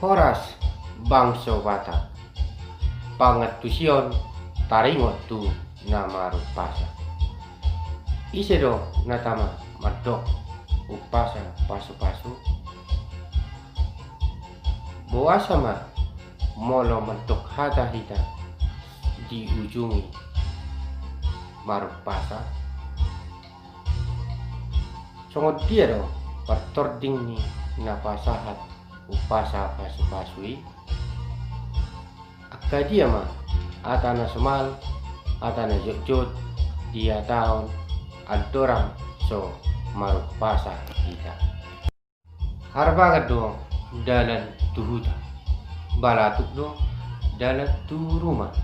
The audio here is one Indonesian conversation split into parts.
Horas bangso bata pangetusion taringot tu nama rupasa isedo natama madok upasa pasu-pasu bawa sama molo mentok hata hita di ujungi marupasa songot dia do partording ni napasahat upasa pasu-pasui akadia ma atana semal atana jod dia tahun adorang so marupasa kita harba do dalan tuhuta balatuk do dalan tu rumah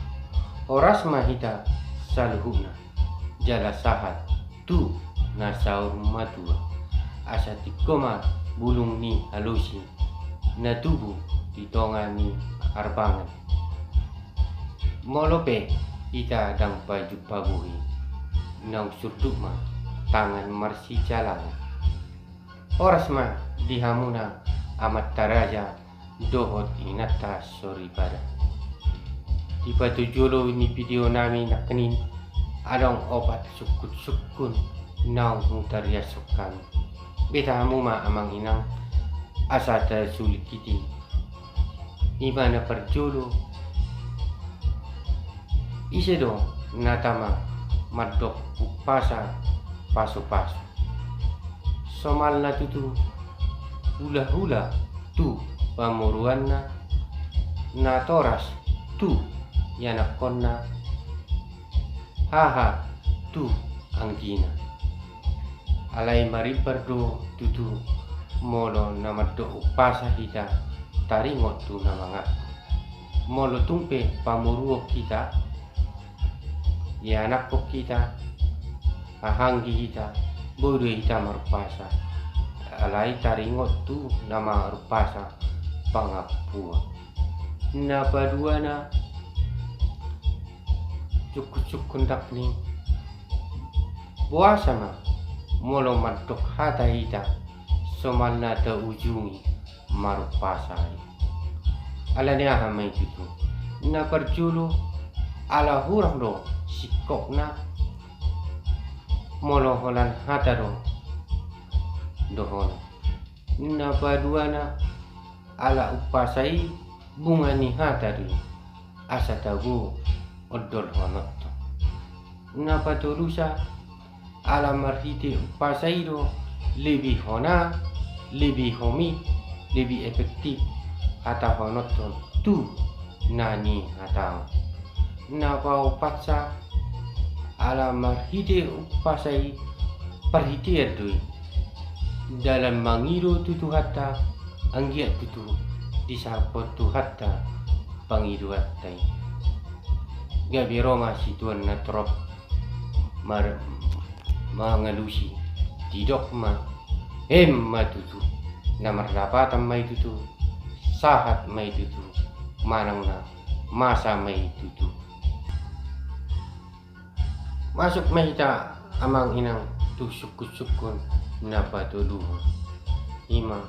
oras mahita saluhuna jala sahat tu nasaur matua asa tikoma bulung ni halusi na tubuh ditongani harbangan molope ita dang baju pabuhi nang surduk ma tangan marsi jalan oras ma dihamuna amat taraja dohot inata sorry pada di batu jolo ini video nami nak kenin adong obat sukun nang mutaria sukan beta hamu ma amang inang asa sulit kiti imana perjolo isedo natama madok upasa pasu-pasu somal na tutu hula-hula tu pamuruanna na toras tu yanakonna haha tu anggina alai maripardo tutu molo namaddo upasa hita taringot tu namanga molo tumpe pamuruok kita ya anak kita ahanggi kita bodo kita marupasa alai taringot tu nama rupasa pangapua na paduana cukup dakni buasa ma molo madok hata hita somal na ta ujungi marupasa ala ni aha mai itu na perjulu ala hurang do sikok na molo holan hata do dohona na paduana ala upasai bunga ni hata di asa tagu odol honotto na patulusa ala marhite upasai do lebih hona lebih homi lebih efektif hata honotto tu nani hata na pau patsa ala marhite upasai perhitian dui dalam mangiro tutu hatta anggiat tutu disapot tu hatta pangidu hattai gabi roma situan na trop mangalusi tidok ma tutu na marlapatan may tutu sahat may tutu manang na masa may tutu masuk mahita amang inang tu sukun na patuluho ima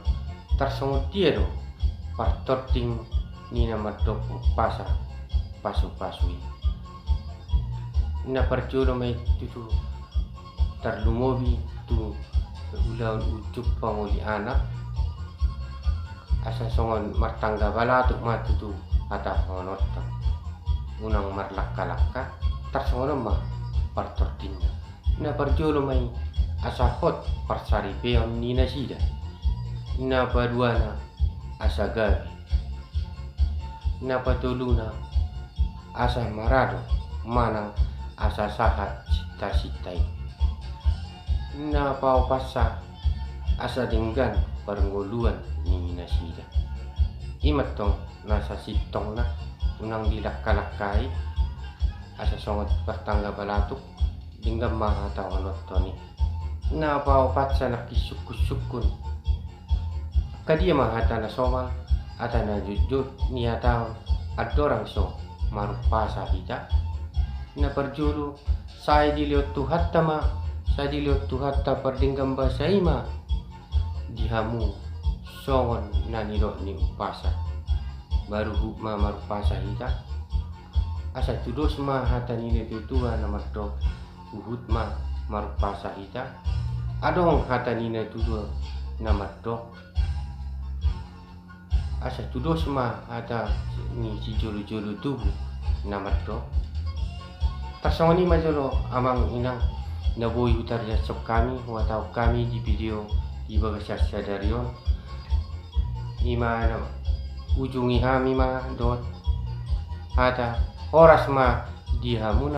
tarsongot dia do partorting ni na madok upasa pasu-pasui na perjulo may tutu tarlumobi tu ulang ucup panguli anak asa songon martangga balatuk matutu ata honotta unang marlakka-lakka tarsongon ma partortingna na perjulo may asa hot parsari peon ni nasida na paduana asa gabi na patuluna asa marado manang asa sahat cita-citai na paupasa asa dinggan pernguluan ni nasida imatong nasa sitong na unang dilakka-lakkai asa songot pertangga balatuk dinggan mahata onottoni na paupatsa nakisukun kadia mahata na somal ata na jujur niya taon adorang so marupasa hita na perjulu saya dilihat tuhatta ma saya dilihat tuhatta perdinggam bahasa ima dihamu songon na nilo ni upasa baru hukma marupa sahita asa tudos ma hatanine tutua na madok uhut ma marupa sahita adong hatanine tutua na madok asa tudos ma hata ni si jolo-jolo tubuh na madok tasawani majolo amang inang naboy utar ya sok kami watau kami di video di bagasya sadarion ima na ujungi hami ma dot hata oras ma di hamuna